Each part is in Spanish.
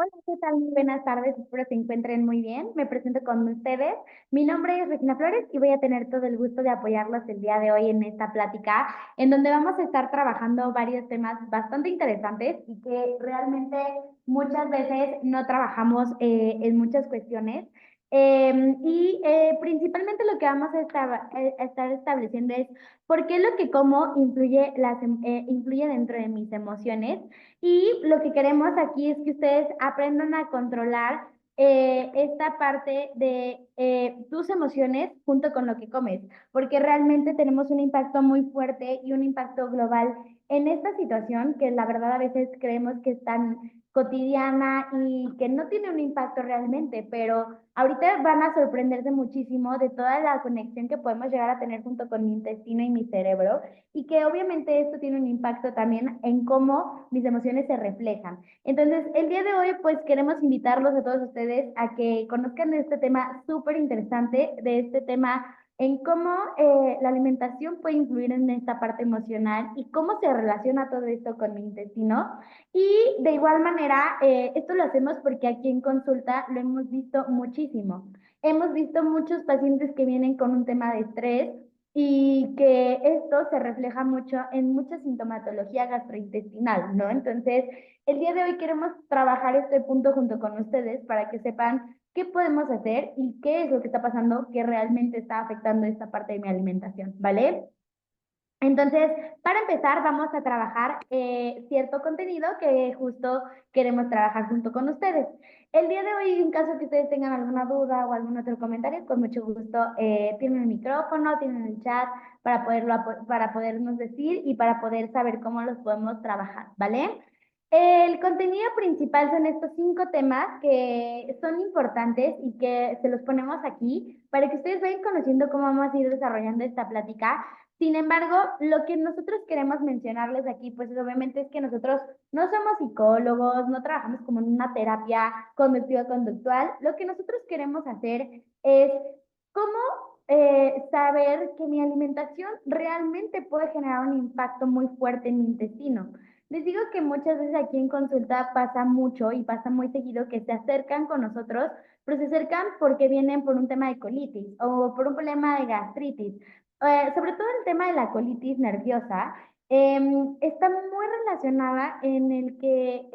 Hola, ¿qué tal? Muy buenas tardes, espero se encuentren muy bien. Me presento con ustedes. Mi nombre es Regina Flores y voy a tener todo el gusto de apoyarlos el día de hoy en esta plática, en donde vamos a estar trabajando varios temas bastante interesantes y que realmente muchas veces no trabajamos en muchas cuestiones. Principalmente lo que vamos a estar estableciendo es por qué lo que como influye dentro de mis emociones y lo que queremos aquí es que ustedes aprendan a controlar esta parte de tus emociones junto con lo que comes, porque realmente tenemos un impacto muy fuerte y un impacto global en esta situación que la verdad a veces creemos que es tan cotidiana y que no tiene un impacto realmente, pero ahorita van a sorprenderse muchísimo de toda la conexión que podemos llegar a tener junto con mi intestino y mi cerebro y que obviamente esto tiene un impacto también en cómo mis emociones se reflejan. Entonces, el día de hoy, pues queremos invitarlos a todos ustedes a que conozcan este tema súper interesante, de este tema en cómo la alimentación puede influir en esta parte emocional y cómo se relaciona todo esto con mi intestino. Y de igual manera, esto lo hacemos porque aquí en consulta lo hemos visto muchísimo. Hemos visto muchos pacientes que vienen con un tema de estrés y que esto se refleja mucho en mucha sintomatología gastrointestinal, ¿no? Entonces, el día de hoy queremos trabajar este punto junto con ustedes para que sepan qué podemos hacer y qué es lo que está pasando que realmente está afectando esta parte de mi alimentación, ¿vale? Entonces, para empezar, vamos a trabajar cierto contenido que justo queremos trabajar junto con ustedes. El día de hoy, en caso que ustedes tengan alguna duda o algún otro comentario, con mucho gusto tienen el micrófono, tienen el chat para podernos decir y para poder saber cómo los podemos trabajar, ¿vale? El contenido principal son estos 5 temas que son importantes y que se los ponemos aquí para que ustedes vayan conociendo cómo vamos a ir desarrollando esta plática. Sin embargo, lo que nosotros queremos mencionarles aquí, pues obviamente es que nosotros no somos psicólogos, no trabajamos como en una terapia conductiva conductual. Lo que nosotros queremos hacer es cómo saber que mi alimentación realmente puede generar un impacto muy fuerte en mi intestino. Les digo que muchas veces aquí en consulta pasa mucho y pasa muy seguido que se acercan con nosotros, pero se acercan porque vienen por un tema de colitis o por un problema de gastritis, sobre todo el tema de la colitis nerviosa, está muy relacionada en el que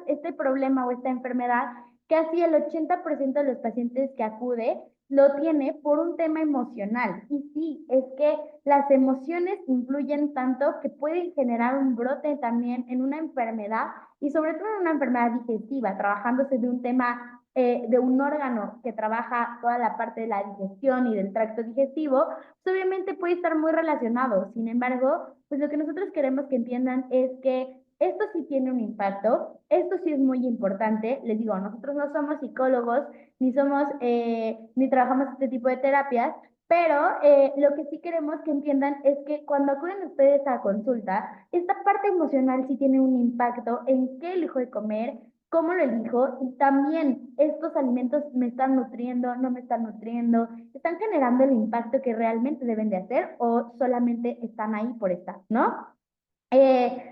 este problema o esta enfermedad, casi el 80% de los pacientes que acude lo tiene por un tema emocional. Y sí, es que las emociones influyen tanto que pueden generar un brote también en una enfermedad y sobre todo en una enfermedad digestiva, trabajándose de un tema de un órgano que trabaja toda la parte de la digestión y del tracto digestivo, pues obviamente puede estar muy relacionado. Sin embargo, pues lo que nosotros queremos que entiendan es que esto sí tiene un impacto, esto sí es muy importante. Les digo, nosotros no somos psicólogos, ni trabajamos este tipo de terapias, pero lo que sí queremos que entiendan es que cuando acuden ustedes a consulta, esta parte emocional sí tiene un impacto en qué elijo de comer, cómo lo elijo y también estos alimentos me están nutriendo, no me están nutriendo, están generando el impacto que realmente deben de hacer o solamente están ahí por estar, ¿no?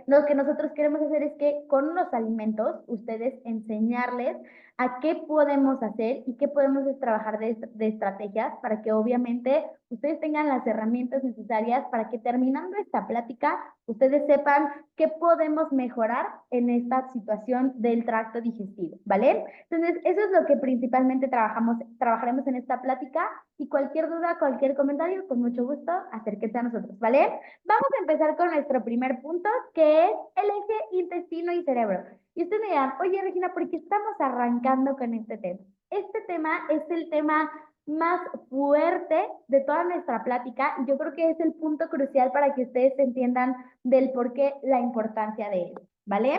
Lo que nosotros queremos hacer es que con unos alimentos, ustedes enseñarles a qué podemos hacer y qué podemos trabajar de estrategias para que obviamente ustedes tengan las herramientas necesarias para que terminando esta plática, ustedes sepan qué podemos mejorar en esta situación del tracto digestivo, ¿vale? Entonces, eso es lo que principalmente trabajaremos en esta plática y cualquier duda, cualquier comentario, con mucho gusto, acérquense a nosotros, ¿vale? Vamos a empezar con nuestro primer punto, que es el eje intestino y cerebro. Y ustedes me dirán, oye Regina, ¿por qué estamos arrancando con este tema? Este tema es el tema más fuerte de toda nuestra plática y yo creo que es el punto crucial para que ustedes entiendan del por qué la importancia de él, ¿vale?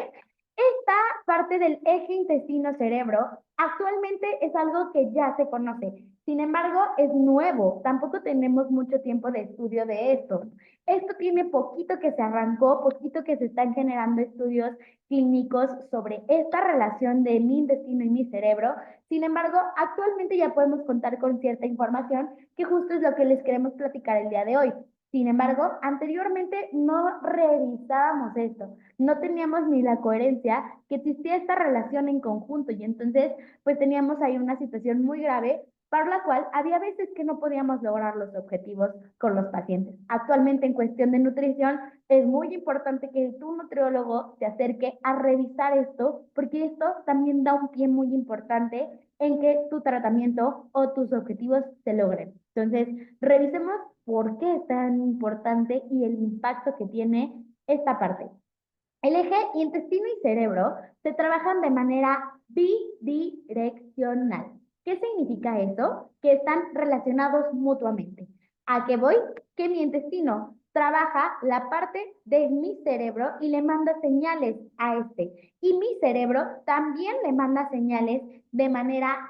Esta parte del eje intestino-cerebro actualmente es algo que ya se conoce. Sin embargo, es nuevo. Tampoco tenemos mucho tiempo de estudio de esto. Esto tiene poquito que se arrancó, poquito que se están generando estudios clínicos sobre esta relación de mi intestino y mi cerebro. Sin embargo, actualmente ya podemos contar con cierta información que justo es lo que les queremos platicar el día de hoy. Sin embargo, anteriormente no revisábamos esto, no teníamos ni la coherencia que existía esta relación en conjunto y entonces pues teníamos ahí una situación muy grave para la cual había veces que no podíamos lograr los objetivos con los pacientes. Actualmente en cuestión de nutrición es muy importante que tu nutriólogo se acerque a revisar esto porque esto también da un pie muy importante en que tu tratamiento o tus objetivos se logren. Entonces, revisemos por qué es tan importante y el impacto que tiene esta parte. El eje intestino y cerebro se trabajan de manera bidireccional. ¿Qué significa eso? Que están relacionados mutuamente. ¿A qué voy? Que mi intestino trabaja la parte de mi cerebro y le manda señales a este. Y mi cerebro también le manda señales de manera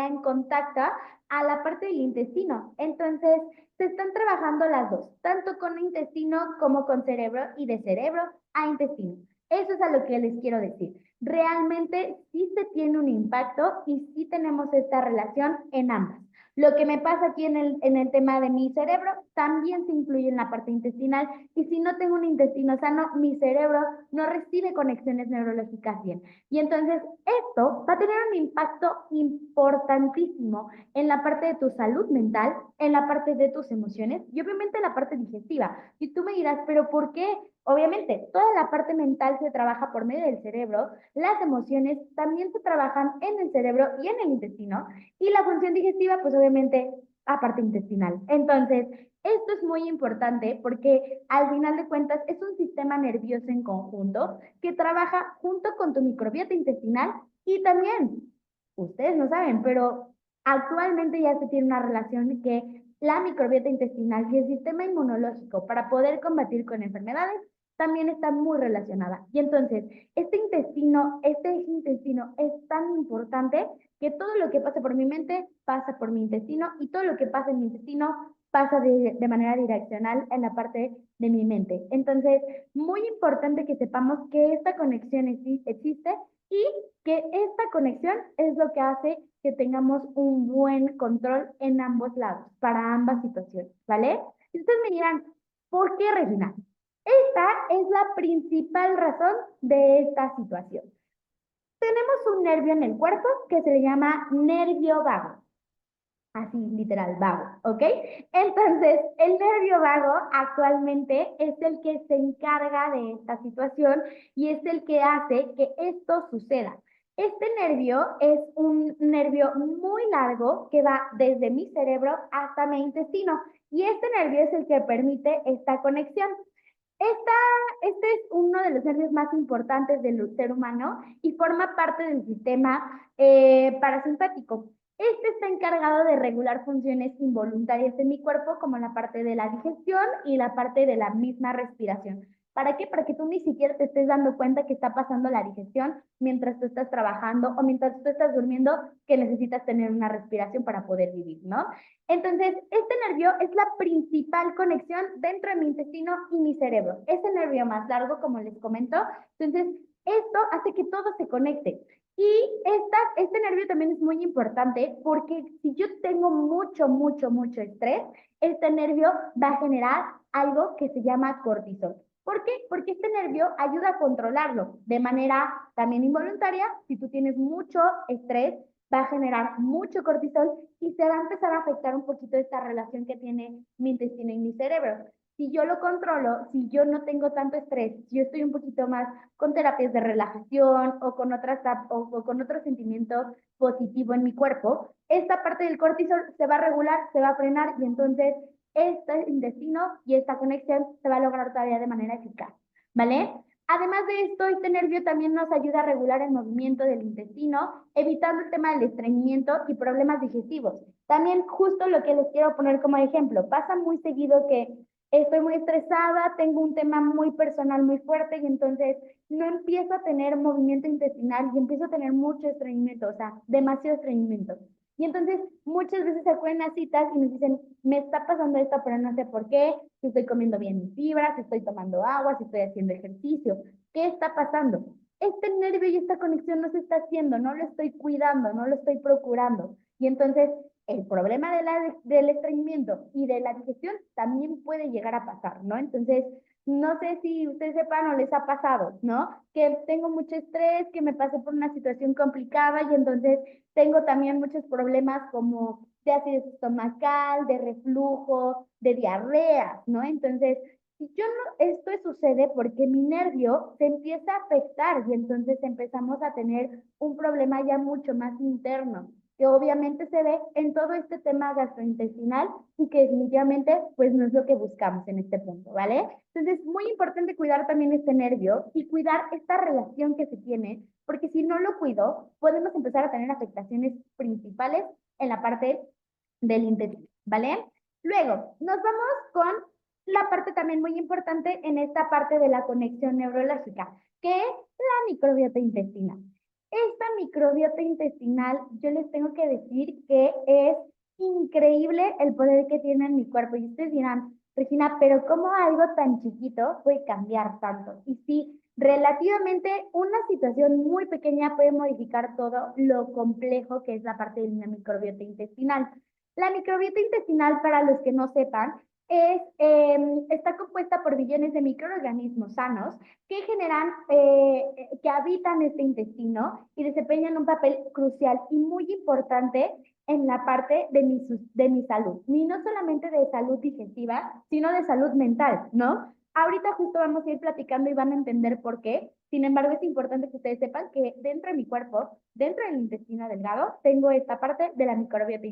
en contacto a la parte del intestino. Entonces, se están trabajando las dos, tanto con intestino como con cerebro y de cerebro a intestino. Eso es a lo que les quiero decir. Realmente sí se tiene un impacto y sí tenemos esta relación en ambas. Lo que me pasa aquí en el tema de mi cerebro también se incluye en la parte intestinal y si no tengo un intestino sano, mi cerebro no recibe conexiones neurológicas bien. Y entonces esto va a tener un impacto importantísimo en la parte de tu salud mental, en la parte de tus emociones y obviamente en la parte digestiva. Y tú me dirás, pero ¿por qué? Obviamente, toda la parte mental se trabaja por medio del cerebro, las emociones también se trabajan en el cerebro y en el intestino, y la función digestiva, pues obviamente, aparte intestinal. Entonces, esto es muy importante porque al final de cuentas es un sistema nervioso en conjunto que trabaja junto con tu microbiota intestinal y también, ustedes no saben, pero actualmente ya se tiene una relación que la microbiota intestinal y el sistema inmunológico para poder combatir con enfermedades también está muy relacionada. Y entonces, este eje intestino es tan importante que todo lo que pasa por mi mente pasa por mi intestino y todo lo que pasa en mi intestino pasa de manera direccional en la parte de mi mente. Entonces, muy importante que sepamos que esta conexión existe y que esta conexión es lo que hace que tengamos un buen control en ambos lados, para ambas situaciones, ¿vale? Y ustedes me dirán, ¿por qué, Regina? Esta es la principal razón de esta situación. Tenemos un nervio en el cuerpo que se le llama nervio vago, así literal, vago, ¿ok? Entonces, el nervio vago actualmente es el que se encarga de esta situación y es el que hace que esto suceda. Este nervio es un nervio muy largo que va desde mi cerebro hasta mi intestino y este nervio es el que permite esta conexión. Esta, este es uno de los nervios más importantes del ser humano y forma parte del sistema parasimpático. Este está encargado de regular funciones involuntarias en mi cuerpo, como la parte de la digestión y la parte de la misma respiración. ¿Para qué? Para que tú ni siquiera te estés dando cuenta que está pasando la digestión mientras tú estás trabajando o mientras tú estás durmiendo, que necesitas tener una respiración para poder vivir, ¿no? Entonces, este nervio es la principal conexión dentro de mi intestino y mi cerebro. Es el nervio más largo, como les comento. Entonces, esto hace que todo se conecte. Y este nervio también es muy importante porque si yo tengo mucho estrés, este nervio va a generar algo que se llama cortisol. ¿Por qué? Porque este nervio ayuda a controlarlo de manera también involuntaria. Si tú tienes mucho estrés, va a generar mucho cortisol y se va a empezar a afectar un poquito esta relación que tiene mi intestino y mi cerebro. Si yo lo controlo, si yo no tengo tanto estrés, si yo estoy un poquito más con terapias de relajación o con o con otro sentimiento positivo en mi cuerpo, esta parte del cortisol se va a regular, se va a frenar y entonces este intestino y esta conexión se va a lograr todavía de manera eficaz, ¿vale? Además de esto, este nervio también nos ayuda a regular el movimiento del intestino, evitando el tema del estreñimiento y problemas digestivos. También justo lo que les quiero poner como ejemplo, pasa muy seguido que estoy muy estresada, tengo un tema muy personal muy fuerte y entonces no empiezo a tener movimiento intestinal y empiezo a tener mucho estreñimiento, o sea, demasiado estreñimiento. Y entonces muchas veces se acuden a citas y nos dicen, me está pasando esto, pero no sé por qué, si estoy comiendo bien mis fibras, si estoy tomando agua, si estoy haciendo ejercicio, ¿qué está pasando? Este nervio y esta conexión no se está haciendo, no lo estoy cuidando, no lo estoy procurando. Y entonces el problema del estreñimiento y de la digestión también puede llegar a pasar, ¿no? Entonces, no sé si ustedes sepan o les ha pasado, ¿no? Que tengo mucho estrés, que me pasé por una situación complicada y entonces tengo también muchos problemas como de acidez estomacal, de reflujo, de diarrea, ¿no? Entonces, yo no, esto sucede porque mi nervio se empieza a afectar y entonces empezamos a tener un problema ya mucho más interno, que obviamente se ve en todo este tema gastrointestinal y que definitivamente pues no es lo que buscamos en este punto, ¿vale? Entonces es muy importante cuidar también este nervio y cuidar esta relación que se tiene, porque si no lo cuido, podemos empezar a tener afectaciones principales en la parte del intestino, ¿vale? Luego, nos vamos con la parte también muy importante en esta parte de la conexión neurológica, que es la microbiota intestinal. Esta microbiota intestinal, yo les tengo que decir que es increíble el poder que tiene en mi cuerpo. Y ustedes dirán, Regina, pero ¿cómo algo tan chiquito puede cambiar tanto? Y sí, relativamente una situación muy pequeña puede modificar todo lo complejo que es la parte de la microbiota intestinal. La microbiota intestinal, para los que no sepan, está compuesta por billones de microorganismos sanos que generan, que habitan este intestino y desempeñan un papel crucial y muy importante en la parte de mi salud. Y no solamente de salud digestiva, sino de salud mental, ¿no? Ahorita justo vamos a ir platicando y van a entender por qué. Sin embargo, es importante que ustedes sepan que dentro de mi cuerpo, dentro del intestino delgado, tengo esta parte de la microbiota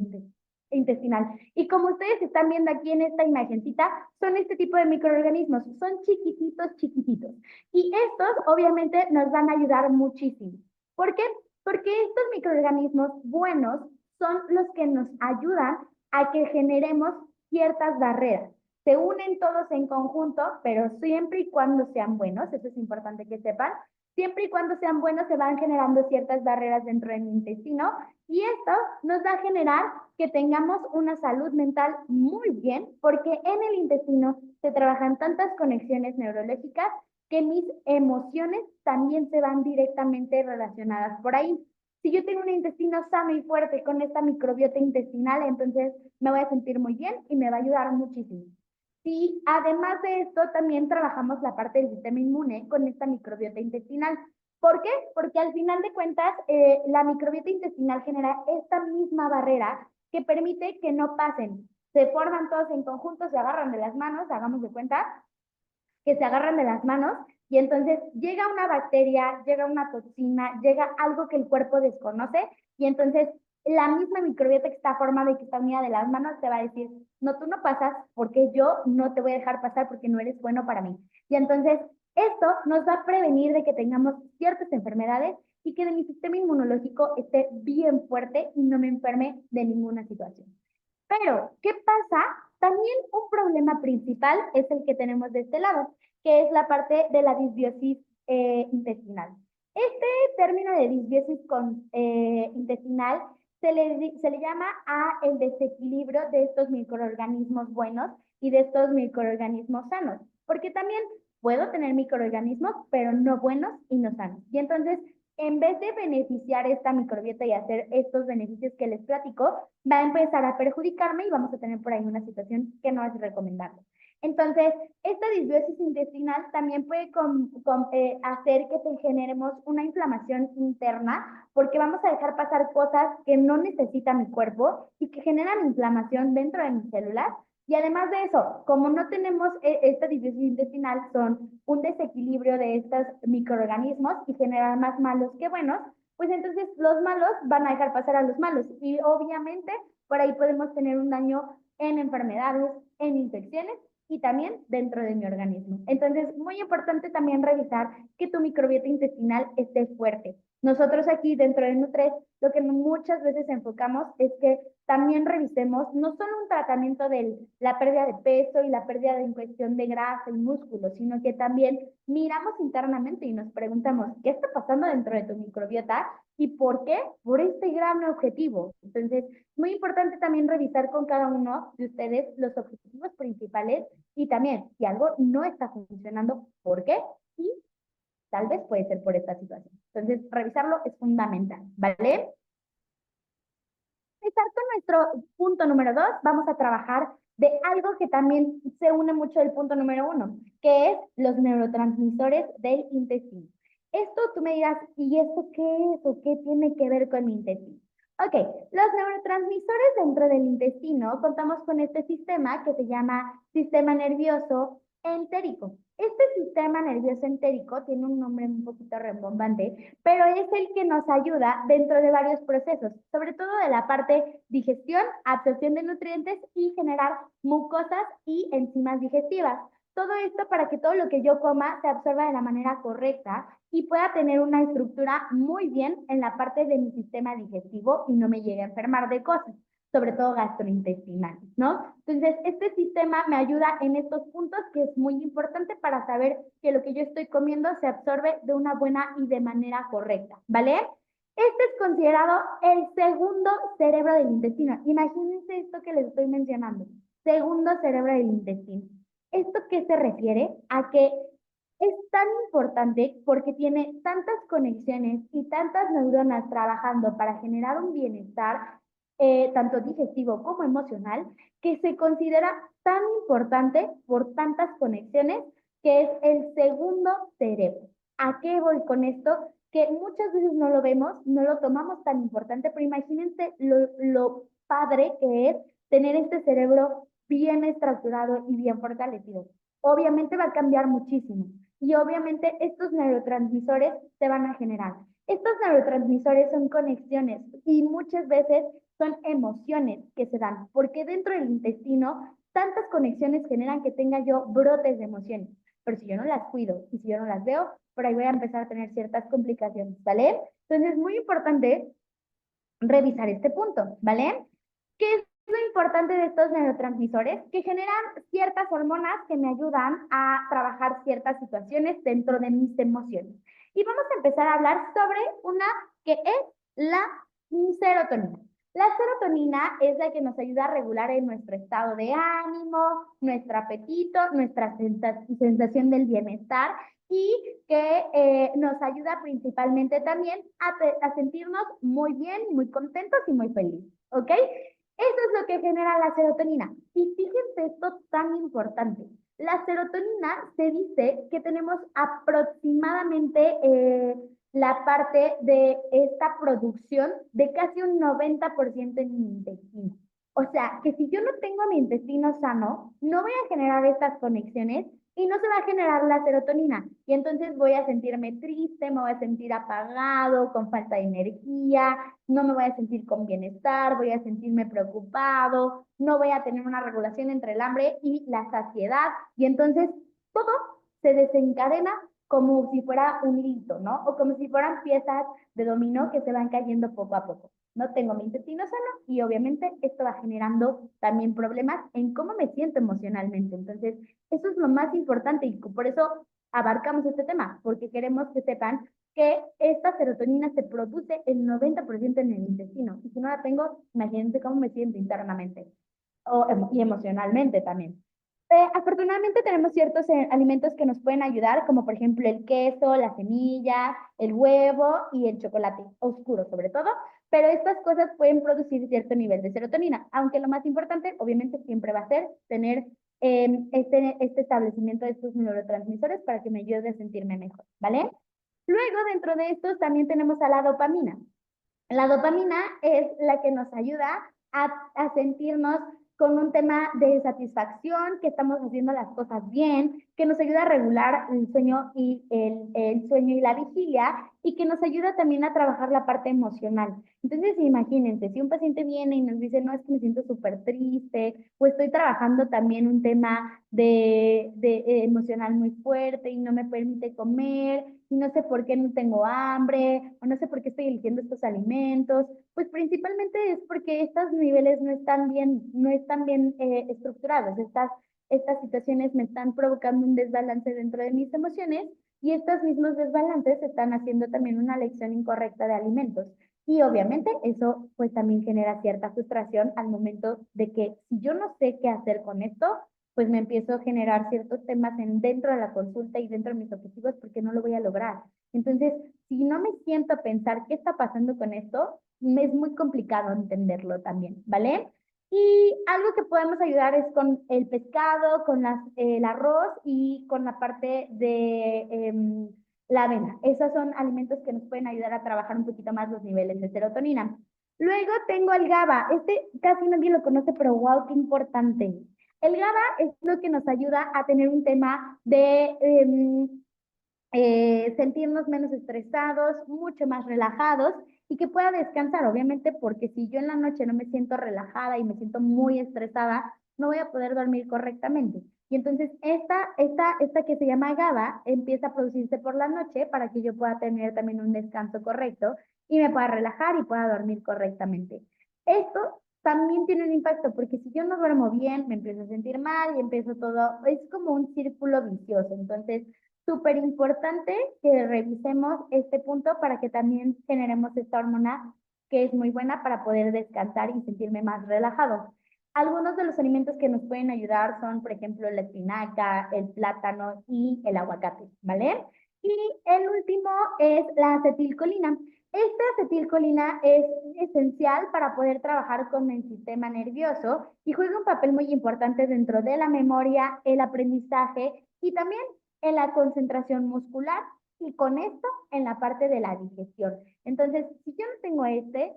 intestinal. Y como ustedes están viendo aquí en esta imagencita, son este tipo de microorganismos, son chiquititos, chiquititos. Y estos obviamente nos van a ayudar muchísimo. ¿Por qué? Porque estos microorganismos buenos son los que nos ayudan a que generemos ciertas barreras. Se unen todos en conjunto, pero siempre y cuando sean buenos, eso es importante que sepan, siempre y cuando sean buenos se van generando ciertas barreras dentro del intestino y esto nos va a generar que tengamos una salud mental muy bien, porque en el intestino se trabajan tantas conexiones neurológicas que mis emociones también se van directamente relacionadas por ahí. Si yo tengo un intestino sano y fuerte con esta microbiota intestinal, entonces me voy a sentir muy bien y me va a ayudar muchísimo. Y además de esto, también trabajamos la parte del sistema inmune con esta microbiota intestinal. ¿Por qué? Porque al final de cuentas, la microbiota intestinal genera esta misma barrera que permite que no pasen. Se forman todos en conjunto, se agarran de las manos, hagamos de cuenta, que se agarran de las manos y entonces llega una bacteria, llega una toxina, llega algo que el cuerpo desconoce y entonces la misma microbiota que está formada y que está unida de las manos te va a decir, no, tú no pasas porque yo no te voy a dejar pasar porque no eres bueno para mí. Y entonces esto nos va a prevenir de que tengamos ciertas enfermedades y que de mi sistema inmunológico esté bien fuerte y no me enferme de ninguna situación. Pero, ¿qué pasa? También un problema principal es el que tenemos de este lado, que es la parte de la disbiosis intestinal. Este término de disbiosis intestinal se le llama a el desequilibrio de estos microorganismos buenos y de estos microorganismos sanos, porque también puedo tener microorganismos, pero no buenos y no sanos. Y entonces, en vez de beneficiar esta microbiota y hacer estos beneficios que les platico, va a empezar a perjudicarme y vamos a tener por ahí una situación que no es recomendable. Entonces, esta disbiosis intestinal también puede hacer que generemos una inflamación interna porque vamos a dejar pasar cosas que no necesita mi cuerpo y que generan inflamación dentro de mis células. Y además de eso, como no tenemos esta disbiosis intestinal, son un desequilibrio de estos microorganismos y generan más malos que buenos, pues entonces los malos van a dejar pasar a los malos y obviamente por ahí podemos tener un daño en enfermedades, en infecciones y también dentro de mi organismo. Entonces, muy importante también revisar que tu microbiota intestinal esté fuerte. Nosotros aquí dentro de Nutres, lo que muchas veces enfocamos es que también revisemos no solo un tratamiento de la pérdida de peso y la pérdida de cuestión de grasa y músculo, sino que también miramos internamente y nos preguntamos, ¿qué está pasando dentro de tu microbiota? ¿Y por qué? Por este gran objetivo. Entonces, muy importante también revisar con cada uno de ustedes los objetivos principales y también si algo no está funcionando, ¿por qué? Y tal vez puede ser por esta situación. Entonces, revisarlo es fundamental, ¿vale? empezar con nuestro punto número 2, vamos a trabajar de algo que también se une mucho del punto número 1, que es los neurotransmisores del intestino. Esto tú me dirás, ¿y esto qué es o qué tiene que ver con mi intestino? Ok, los neurotransmisores dentro del intestino, contamos con este sistema que se llama sistema nervioso entérico. Este sistema nervioso entérico tiene un nombre un poquito rembombante, pero es el que nos ayuda dentro de varios procesos, sobre todo de la parte digestión, absorción de nutrientes y generar mucosas y enzimas digestivas. Todo esto para que todo lo que yo coma se absorba de la manera correcta y pueda tener una estructura muy bien en la parte de mi sistema digestivo y no me llegue a enfermar de cosas, sobre todo gastrointestinales, ¿no? Entonces, este sistema me ayuda en estos puntos que es muy importante para saber que lo que yo estoy comiendo se absorbe de una buena y de manera correcta, ¿vale? Este es considerado el segundo cerebro del intestino. Imagínense esto que les estoy mencionando. Segundo cerebro del intestino. ¿Esto qué se refiere? A que es tan importante porque tiene tantas conexiones y tantas neuronas trabajando para generar un bienestar, tanto digestivo como emocional, que se considera tan importante por tantas conexiones que es el segundo cerebro. ¿A qué voy con esto? Que muchas veces no lo vemos, no lo tomamos tan importante, pero imagínense lo padre que es tener este cerebro bien estructurado y bien fortalecido. Obviamente va a cambiar muchísimo y obviamente estos neurotransmisores se van a generar. Estos neurotransmisores son conexiones y muchas veces son emociones que se dan, porque dentro del intestino tantas conexiones generan que tenga yo brotes de emociones, pero si yo no las cuido y si yo no las veo, por ahí voy a empezar a tener ciertas complicaciones, ¿vale? Entonces es muy importante revisar este punto, ¿vale? ¿Qué es lo importante de estos neurotransmisores? Que generan ciertas hormonas que me ayudan a trabajar ciertas situaciones dentro de mis emociones. Y vamos a empezar a hablar sobre una que es la serotonina. La serotonina es la que nos ayuda a regular en nuestro estado de ánimo, nuestro apetito, nuestra sensación del bienestar y que nos ayuda principalmente también a sentirnos muy bien, muy contentos y muy felices, ¿ok? Eso es lo que genera la serotonina. Y fíjense esto tan importante. La serotonina se dice que tenemos aproximadamente la parte de esta producción de casi un 90% en mi intestino. O sea, que si yo no tengo mi intestino sano, no voy a generar estas conexiones y no se va a generar la serotonina. Y entonces voy a sentirme triste, me voy a sentir apagado, con falta de energía, no me voy a sentir con bienestar, voy a sentirme preocupado, no voy a tener una regulación entre el hambre y la saciedad. Y entonces todo se desencadena como si fuera un hilito, ¿no? O como si fueran piezas de dominó que se van cayendo poco a poco. No tengo mi intestino sano y obviamente esto va generando también problemas en cómo me siento emocionalmente. Entonces, eso es lo más importante y por eso abarcamos este tema, porque queremos que sepan que esta serotonina se produce el 90% en el intestino. Y si no la tengo, imagínense cómo me siento internamente y emocionalmente también. Afortunadamente tenemos ciertos alimentos que nos pueden ayudar, como por ejemplo el queso, la semilla, el huevo y el chocolate oscuro sobre todo, pero estas cosas pueden producir cierto nivel de serotonina, aunque lo más importante obviamente siempre va a ser tener este establecimiento de estos neurotransmisores para que me ayude a sentirme mejor, ¿vale? Luego dentro de estos también tenemos a la dopamina. La dopamina es la que nos ayuda a sentirnos con un tema de satisfacción, que estamos haciendo las cosas bien, que nos ayuda a regular el sueño y el sueño y la vigilia, y que nos ayuda también a trabajar la parte emocional. Entonces, imagínense, si un paciente viene y nos dice, no, es que me siento súper triste, o estoy trabajando también un tema de emocional muy fuerte y no me permite comer, y no sé por qué no tengo hambre, o no sé por qué estoy eligiendo estos alimentos, pues principalmente es porque estos niveles no están bien estructurados. Estas situaciones me están provocando un desbalance dentro de mis emociones y estos mismos desbalances están haciendo también una elección incorrecta de alimentos. Y obviamente eso pues también genera cierta frustración al momento de que si yo no sé qué hacer con esto, pues me empiezo a generar ciertos temas dentro de la consulta y dentro de mis objetivos porque no lo voy a lograr. Entonces, si no me siento a pensar qué está pasando con esto, es muy complicado entenderlo también, ¿vale? Y algo que podemos ayudar es con el pescado, con el arroz y con la parte de la avena. Esos son alimentos que nos pueden ayudar a trabajar un poquito más los niveles de serotonina. Luego tengo el GABA. Este casi nadie lo conoce, pero wow, qué importante. El GABA es lo que nos ayuda a tener un tema de sentirnos menos estresados, mucho más relajados y que pueda descansar, obviamente, porque si yo en la noche no me siento relajada y me siento muy estresada, no voy a poder dormir correctamente. Y entonces esta que se llama GABA empieza a producirse por la noche para que yo pueda tener también un descanso correcto y me pueda relajar y pueda dormir correctamente. Esto también tiene un impacto porque si yo no duermo bien, me empiezo a sentir mal y empiezo todo, es como un círculo vicioso. Entonces, súper importante que revisemos este punto para que también generemos esta hormona que es muy buena para poder descansar y sentirme más relajado. Algunos de los alimentos que nos pueden ayudar son, por ejemplo, la espinaca, el plátano y el aguacate, ¿vale? Y el último es la acetilcolina. Esta acetilcolina es esencial para poder trabajar con el sistema nervioso y juega un papel muy importante dentro de la memoria, el aprendizaje y también en la concentración muscular y con esto en la parte de la digestión. Entonces, si yo no tengo este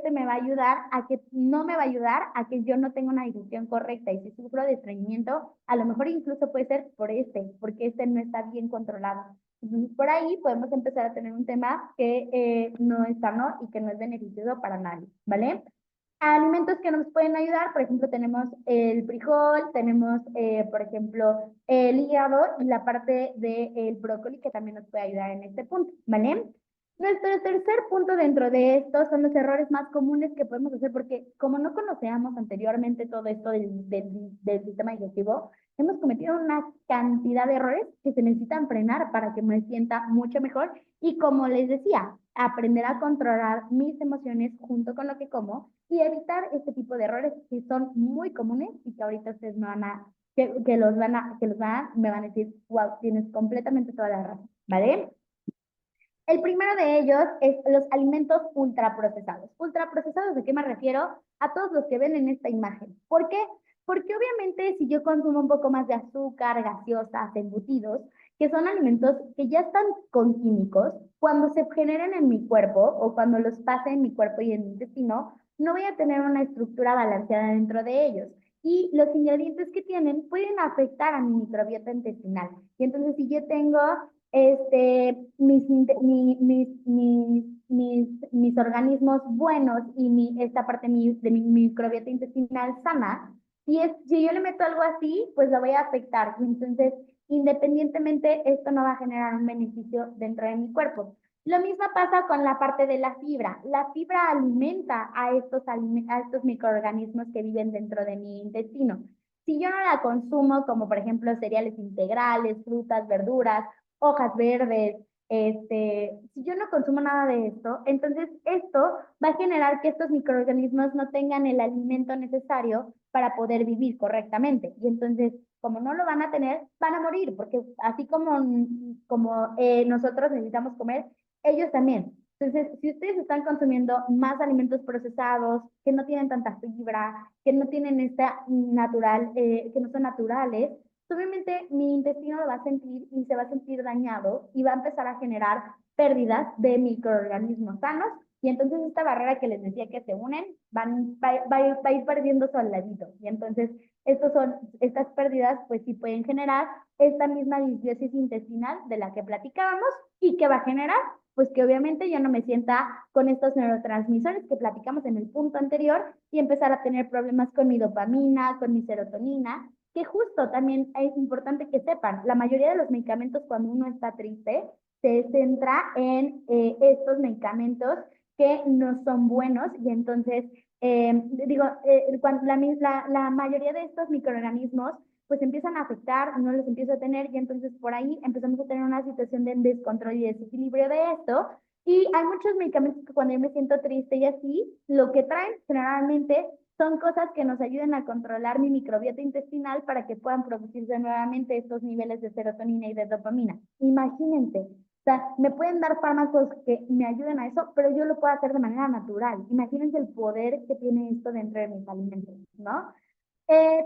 me va a ayudar a que no me va a ayudar a que yo no tenga una digestión correcta y si sufro de estreñimiento, a lo mejor incluso puede ser porque este no está bien controlado. Entonces, por ahí podemos empezar a tener un tema que no es sano y que no es beneficioso para nadie, ¿vale? Alimentos que nos pueden ayudar, por ejemplo, tenemos el frijol, tenemos, por ejemplo, el hígado y la parte del brócoli que también nos puede ayudar en este punto, ¿vale? Nuestro tercer punto dentro de esto son los errores más comunes que podemos hacer porque como no conocíamos anteriormente todo esto del sistema digestivo, hemos cometido una cantidad de errores que se necesitan frenar para que me sienta mucho mejor y como les decía, aprender a controlar mis emociones junto con lo que como y evitar este tipo de errores que son muy comunes y que ahorita ustedes me van a, me van a decir, wow, tienes completamente toda la razón, ¿vale? El primero de ellos es los alimentos ultraprocesados. ¿Ultraprocesados de qué me refiero? A todos los que ven en esta imagen. ¿Por qué? Porque obviamente si yo consumo un poco más de azúcar, gaseosas, embutidos, que son alimentos que ya están con químicos, cuando se generen en mi cuerpo o cuando los pase en mi cuerpo y en mi intestino, no voy a tener una estructura balanceada dentro de ellos. Y los ingredientes que tienen pueden afectar a mi microbiota intestinal. Y entonces si yo tengo mis organismos buenos y esta parte de mi microbiota intestinal sana, si yo le meto algo así, pues lo voy a afectar. Entonces, independientemente, esto no va a generar un beneficio dentro de mi cuerpo. Lo mismo pasa con la parte de la fibra. La fibra alimenta a estos microorganismos que viven dentro de mi intestino. Si yo no la consumo, como por ejemplo cereales integrales, frutas, verduras, hojas verdes, si yo no consumo nada de esto, entonces esto va a generar que estos microorganismos no tengan el alimento necesario para poder vivir correctamente. Y entonces, como no lo van a tener, van a morir, porque así como nosotros necesitamos comer, ellos también. Entonces, si ustedes están consumiendo más alimentos procesados, que no tienen tanta fibra, que no tienen esta natural, que no son naturales, obviamente mi intestino lo va a sentir y se va a sentir dañado y va a empezar a generar pérdidas de microorganismos sanos y entonces esta barrera que les decía que se unen va a ir perdiendo su aladito y entonces estas pérdidas pues sí pueden generar esta misma disbiosis intestinal de la que platicábamos y que va a generar pues que obviamente yo no me sienta con estos neurotransmisores que platicamos en el punto anterior y empezar a tener problemas con mi dopamina, con mi serotonina que justo también es importante que sepan, la mayoría de los medicamentos cuando uno está triste se centra en estos medicamentos que no son buenos y entonces, cuando la mayoría de estos microorganismos pues empiezan a afectar, no los empiezo a tener y entonces por ahí empezamos a tener una situación de descontrol y desequilibrio de esto. Y hay muchos medicamentos que cuando yo me siento triste y así, lo que traen generalmente son cosas que nos ayuden a controlar mi microbiota intestinal para que puedan producirse nuevamente estos niveles de serotonina y de dopamina. Imagínense, sea, me pueden dar fármacos que me ayuden a eso, pero yo lo puedo hacer de manera natural. Imagínense el poder que tiene esto dentro de mis alimentos, ¿no?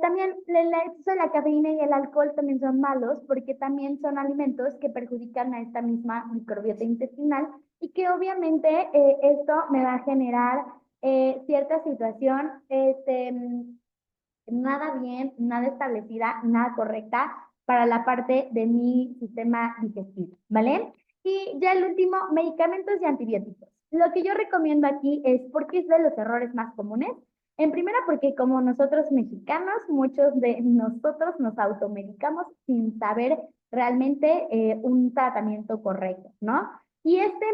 También el exceso de la cafeína y el alcohol también son malos porque también son alimentos que perjudican a esta misma microbiota intestinal y que obviamente esto me va a generar cierta situación nada bien, nada establecida, nada correcta para la parte de mi sistema digestivo, ¿vale? Y ya el último, medicamentos y antibióticos. Lo que yo recomiendo aquí es porque es de los errores más comunes. En primera, porque como nosotros mexicanos, muchos de nosotros nos automedicamos sin saber realmente un tratamiento correcto, ¿no? Y esta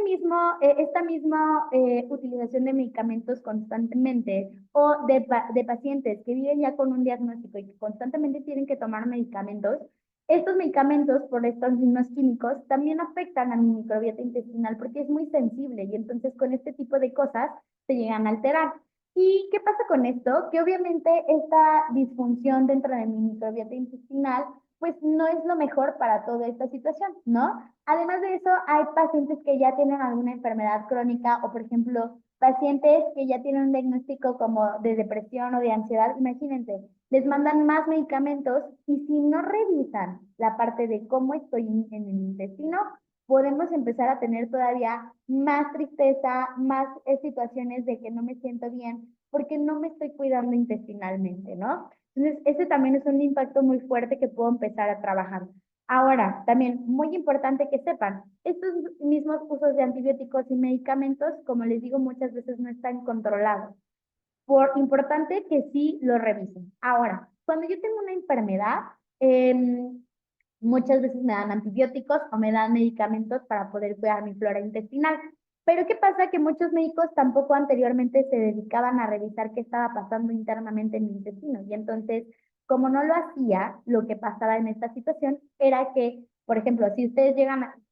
misma utilización de medicamentos constantemente o de pacientes que viven ya con un diagnóstico y que constantemente tienen que tomar medicamentos, estos medicamentos por estos mismos químicos también afectan a mi microbiota intestinal porque es muy sensible y entonces con este tipo de cosas se llegan a alterar. ¿Y qué pasa con esto? Que obviamente esta disfunción dentro de mi microbiota intestinal pues no es lo mejor para toda esta situación, ¿no? Además de eso, hay pacientes que ya tienen alguna enfermedad crónica o, por ejemplo, pacientes que ya tienen un diagnóstico como de depresión o de ansiedad. Imagínense, les mandan más medicamentos y si no revisan la parte de cómo estoy en el intestino, podemos empezar a tener todavía más tristeza, más situaciones de que no me siento bien porque no me estoy cuidando intestinalmente, ¿no? Entonces, ese también es un impacto muy fuerte que puedo empezar a trabajar. Ahora, también muy importante que sepan, estos mismos usos de antibióticos y medicamentos, como les digo, muchas veces no están controlados. Por importante que sí lo revisen. Ahora, cuando yo tengo una enfermedad, muchas veces me dan antibióticos o me dan medicamentos para poder cuidar mi flora intestinal. Pero ¿qué pasa? Que muchos médicos tampoco anteriormente se dedicaban a revisar qué estaba pasando internamente en mi intestino. Y entonces, como no lo hacía, lo que pasaba en esta situación era que, por ejemplo, si ustedes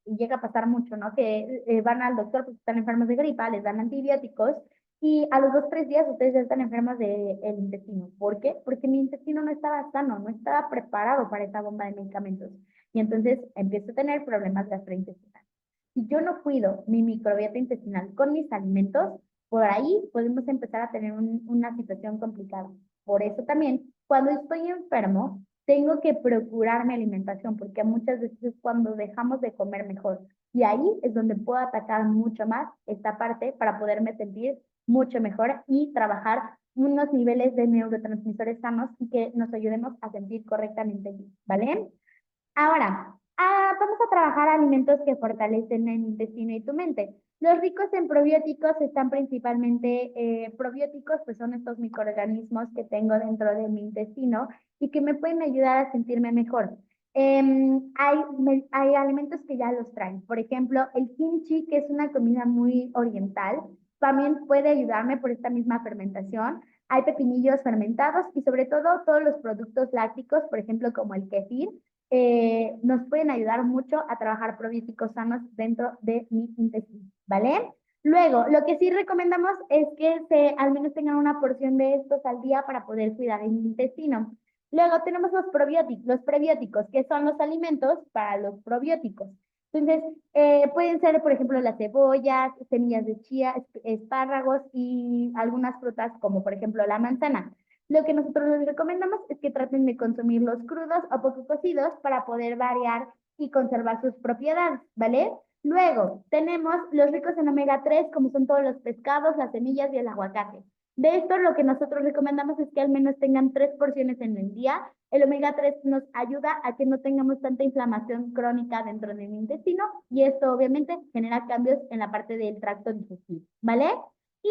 y llega a pasar mucho, ¿no? Que van al doctor porque están enfermos de gripa, les dan antibióticos y a los 2, 3 días ustedes ya están enfermos del intestino. ¿Por qué? Porque mi intestino no estaba sano, no estaba preparado para esa bomba de medicamentos. Y entonces empiezo a tener problemas gastrointestinales. Si yo no cuido mi microbiota intestinal con mis alimentos, por ahí podemos empezar a tener una situación complicada. Por eso también, cuando estoy enfermo, tengo que procurar mi alimentación, porque muchas veces es cuando dejamos de comer mejor. Y ahí es donde puedo atacar mucho más esta parte para poderme sentir mucho mejor y trabajar unos niveles de neurotransmisores sanos y que nos ayudemos a sentir correctamente bien, ¿vale? Ahora, vamos a trabajar alimentos que fortalecen el intestino y tu mente. Los ricos en probióticos están principalmente, probióticos, pues son estos microorganismos que tengo dentro de mi intestino y que me pueden ayudar a sentirme mejor. Hay alimentos que ya los traen. Por ejemplo, el kimchi, que es una comida muy oriental, también puede ayudarme por esta misma fermentación. Hay pepinillos fermentados y sobre todo todos los productos lácticos, por ejemplo, como el kefir, nos pueden ayudar mucho a trabajar probióticos sanos dentro de mi intestino, ¿vale? Luego, lo que sí recomendamos es que al menos tengan una porción de estos al día para poder cuidar el intestino. Luego tenemos los prebióticos, que son los alimentos para los probióticos. Entonces, pueden ser, por ejemplo, las cebollas, semillas de chía, espárragos y algunas frutas como, por ejemplo, la manzana. Lo que nosotros les recomendamos es que traten de consumirlos crudos o poco cocidos para poder variar y conservar sus propiedades, ¿vale? Luego, tenemos los ricos en omega 3, como son todos los pescados, las semillas y el aguacate. De esto, lo que nosotros recomendamos es que al menos tengan 3 porciones en el día. El omega 3 nos ayuda a que no tengamos tanta inflamación crónica dentro del intestino y esto obviamente genera cambios en la parte del tracto digestivo, ¿vale? Y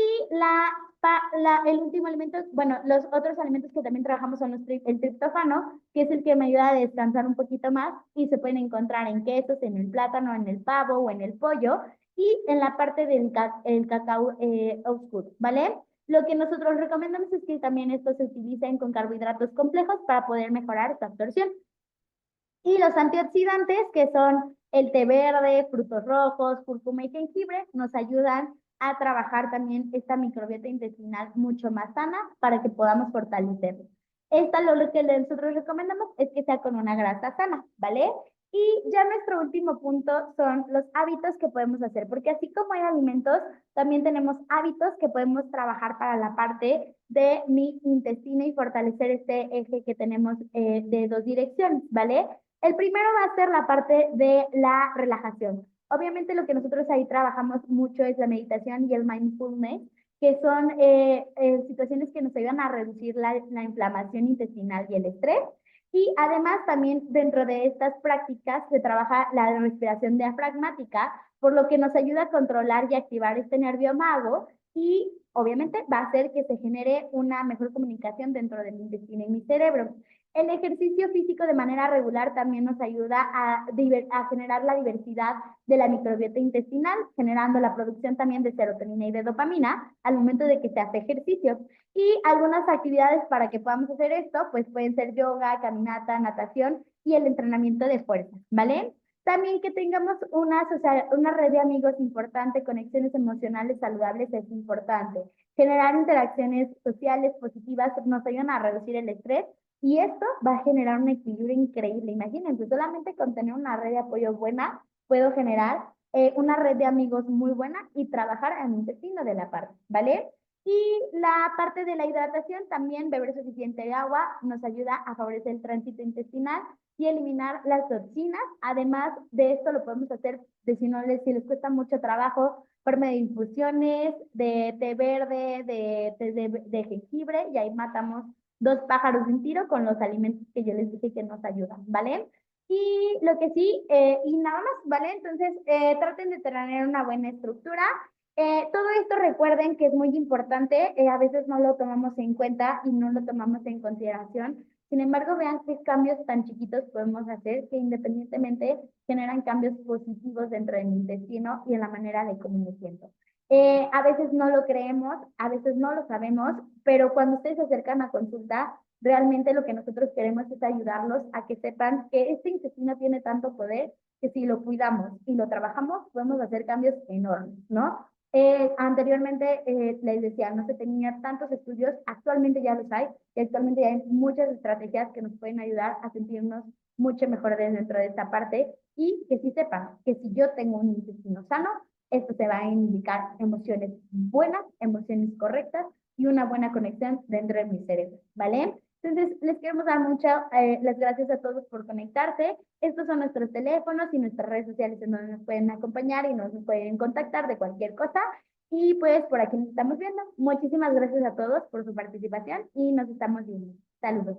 el último alimento, bueno, los otros alimentos que también trabajamos son el triptófano, que es el que me ayuda a descansar un poquito más y se pueden encontrar en quesos, en el plátano, en el pavo o en el pollo y en la parte del el cacao oscuro, ¿vale? Lo que nosotros recomendamos es que también estos se utilicen con carbohidratos complejos para poder mejorar su absorción. Y los antioxidantes, que son el té verde, frutos rojos, cúrcuma y jengibre, nos ayudan a trabajar también esta microbiota intestinal mucho más sana para que podamos fortalecerlo. Lo que nosotros recomendamos es que sea con una grasa sana, ¿vale? Y ya nuestro último punto son los hábitos que podemos hacer, porque así como hay alimentos, también tenemos hábitos que podemos trabajar para la parte de mi intestino y fortalecer este eje que tenemos de dos direcciones, ¿vale? El primero va a ser la parte de la relajación. Obviamente lo que nosotros ahí trabajamos mucho es la meditación y el mindfulness, que son situaciones que nos ayudan a reducir la inflamación intestinal y el estrés. Y además también dentro de estas prácticas se trabaja la respiración diafragmática, por lo que nos ayuda a controlar y activar este nervio vago y obviamente va a hacer que se genere una mejor comunicación dentro del intestino y mi cerebro. El ejercicio físico de manera regular también nos ayuda a generar la diversidad de la microbiota intestinal, generando la producción también de serotonina y de dopamina al momento de que se hace ejercicio. Y algunas actividades para que podamos hacer esto, pues pueden ser yoga, caminata, natación y el entrenamiento de fuerza, ¿vale? También que tengamos una red de amigos importante, conexiones emocionales saludables es importante. Generar interacciones sociales positivas nos ayudan a reducir el estrés y esto va a generar un equilibrio increíble. Imagínense, solamente con tener una red de apoyo buena, puedo generar una red de amigos muy buena y trabajar en mi intestino de la parte, ¿vale? Y la parte de la hidratación, también beber suficiente agua nos ayuda a favorecer el tránsito intestinal y eliminar las toxinas. Además de esto lo podemos hacer si les cuesta mucho trabajo, forma de infusiones, de té verde, de jengibre, y ahí matamos dos pájaros de un tiro con los alimentos que yo les dije que nos ayudan, ¿vale? Y lo que sí, y nada más, ¿vale? Entonces, traten de tener una buena estructura. Todo esto recuerden que es muy importante, a veces no lo tomamos en cuenta y no lo tomamos en consideración. Sin embargo, vean qué cambios tan chiquitos podemos hacer que independientemente generan cambios positivos dentro de mi intestino y en la manera de cómo me siento. A veces no lo creemos, a veces no lo sabemos, pero cuando ustedes se acercan a consulta, realmente lo que nosotros queremos es ayudarlos a que sepan que este intestino tiene tanto poder que si lo cuidamos y lo trabajamos, podemos hacer cambios enormes, ¿no? Anteriormente les decía, no se tenían tantos estudios, actualmente ya los hay, y actualmente ya hay muchas estrategias que nos pueden ayudar a sentirnos mucho mejor dentro de esta parte y que sí sepan que si yo tengo un intestino sano, esto se va a indicar emociones buenas, emociones correctas y una buena conexión dentro de mi cerebro, ¿vale? Entonces, les queremos dar muchas las gracias a todos por conectarse. Estos son nuestros teléfonos y nuestras redes sociales en donde nos pueden acompañar y nos pueden contactar de cualquier cosa. Y pues por aquí nos estamos viendo. Muchísimas gracias a todos por su participación y nos estamos viendo. Saludos.